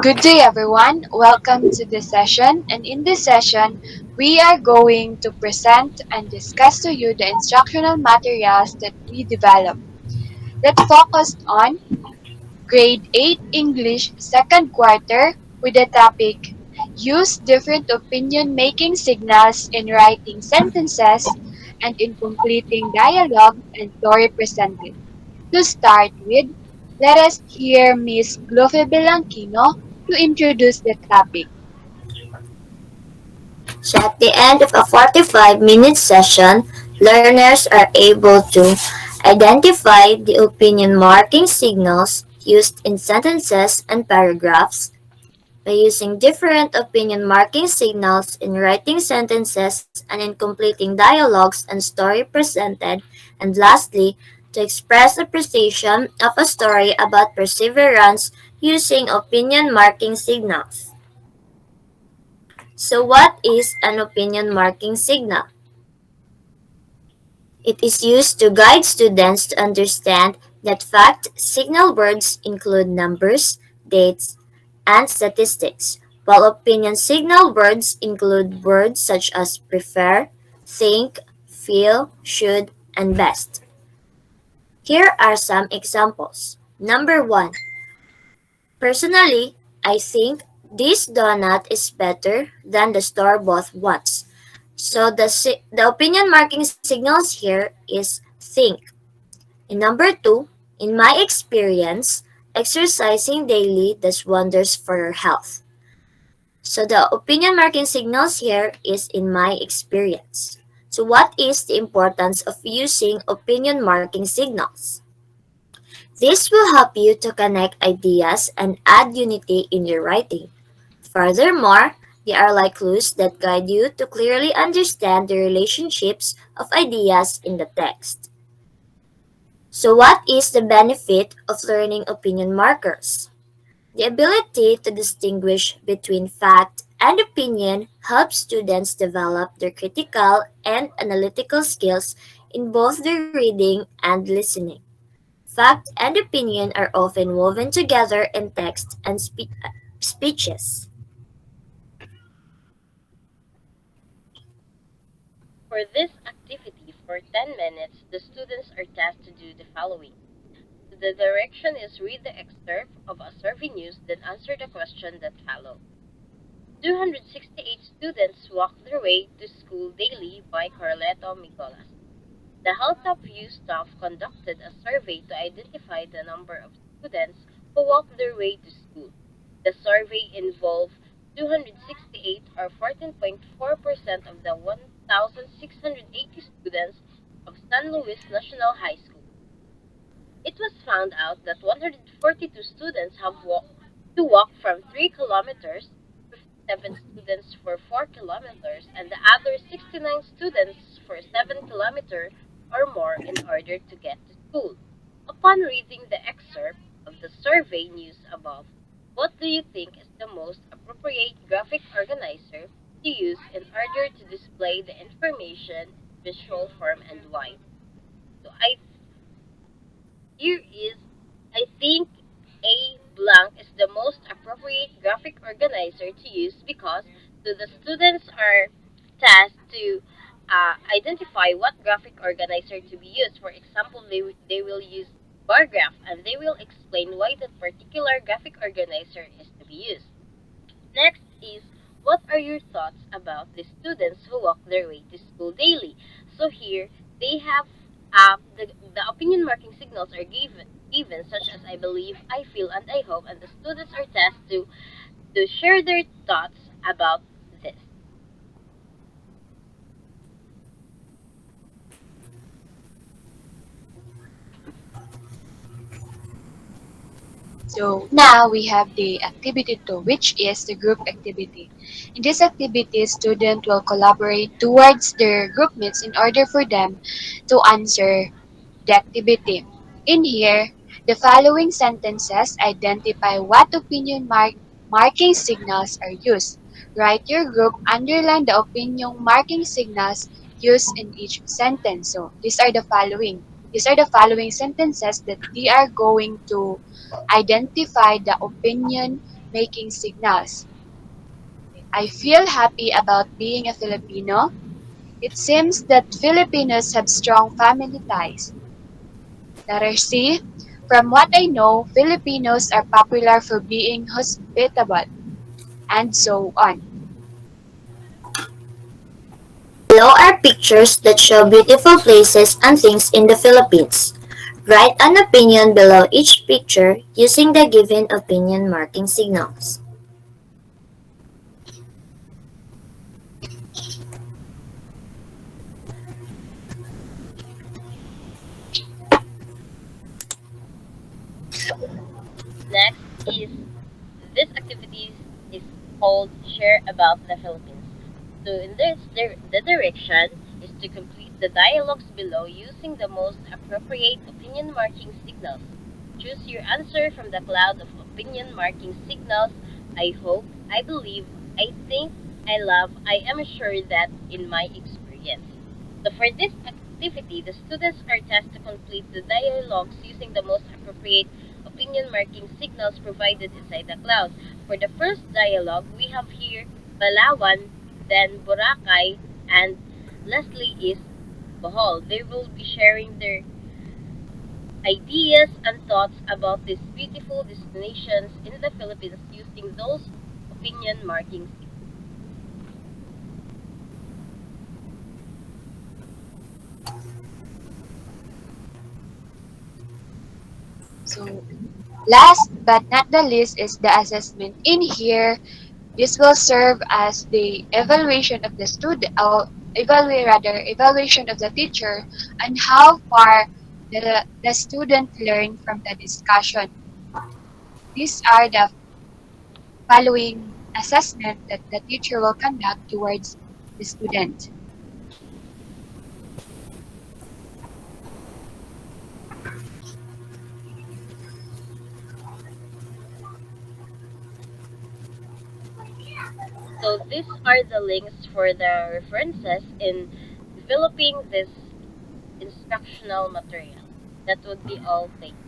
Good day, everyone. Welcome to this session. And in this session, we are going to present and discuss to you the instructional materials that we developed that focused on Grade 8 English second quarter with the topic Use different opinion making signals in writing sentences and in completing dialogue and story presented. To start with, let us hear Miss Glofe Belankino to introduce the topic. So at the end of a 45-minute session, learners are able to identify the opinion marking signals used in sentences and paragraphs by using different opinion marking signals in writing sentences and in completing dialogues and story presented, and lastly, to express appreciation of a story about perseverance using opinion marking signals. So what is an opinion marking signal? It is used to guide students to understand that fact signal words include numbers, dates, and statistics, while opinion signal words include words such as prefer, think, feel, should, and best. Here are some examples. Number 1. Personally, I think this donut is better than the store-bought ones. So the opinion marking signals here is think. And number 2, in my experience, exercising daily does wonders for your health. So the opinion marking signals here is in my experience. So what is the importance of using opinion marking signals? This will help you to connect ideas and add unity in your writing. Furthermore, they are like clues that guide you to clearly understand the relationships of ideas in the text. So, what is the benefit of learning opinion markers? The ability to distinguish between fact and opinion helps students develop their critical and analytical skills in both their reading and listening. Fact and opinion are often woven together in text and speeches. For this activity, for 10 minutes, the students are tasked to do the following. The direction is read the excerpt of a survey news, then answer the question that follow. 268 students walk their way to school daily by Carleto Micolas. The Hilltop View staff conducted a survey to identify the number of students who walk their way to school. The survey involved 268 or 14.4% of the 1,680 students of San Luis National High School. It was found out that 142 students have to walk from 3 kilometers, 57 students for 4 kilometers, and the other 69 students for 7 kilometers or more in order to get to school. Upon reading the excerpt of the survey news above, what do you think is the most appropriate graphic organizer to use in order to display the information in visual form and why? So here is, I think a blank is the most appropriate graphic organizer to use because the students are tasked to identify what graphic organizer to be used. For example, they will use bar graph and they will explain why that particular graphic organizer is to be used. Next is, what are your thoughts about the students who walk their way to school daily? So here, they have the opinion marking signals are given such as I believe, I feel, and I hope, and the students are tasked to share their thoughts about this. So now we have the activity 2, which is the group activity. In this activity, students will collaborate towards their group mates in order for them to answer the activity. In here, the following sentences identify what marking signals are used. Write your group, underline the opinion marking signals used in each sentence. So these are the following. These are the following sentences that they are going to identify the opinion making signals. I feel happy about being a Filipino. It seems that Filipinos have strong family ties. Letter C. From what I know, Filipinos are popular for being hospitable, and so on. Below are pictures that show beautiful places and things in the Philippines. Write an opinion below each picture using the given opinion marking signals. Next is this activity is called Share About the Philippines. So in this, the direction is to complete the dialogues below using the most appropriate opinion marking signals. Choose your answer from the cloud of opinion marking signals. I hope, I believe, I think, I love, I am sure that in my experience. So for this activity, the students are tasked to complete the dialogues using the most appropriate opinion marking signals provided inside the cloud. For the first dialogue, we have here Balawan, then Boracay, and Leslie is Bohol. They will be sharing their ideas and thoughts about these beautiful destinations in the Philippines using those opinion marking signals. So, last but not the least is the assessment. In here, this will serve as the evaluation of the student, evaluation of the teacher, and how far the student learned from the discussion. These are the following assessment that the teacher will conduct towards the student. So these are the links for the references in developing this instructional material. That would be all. Thank you.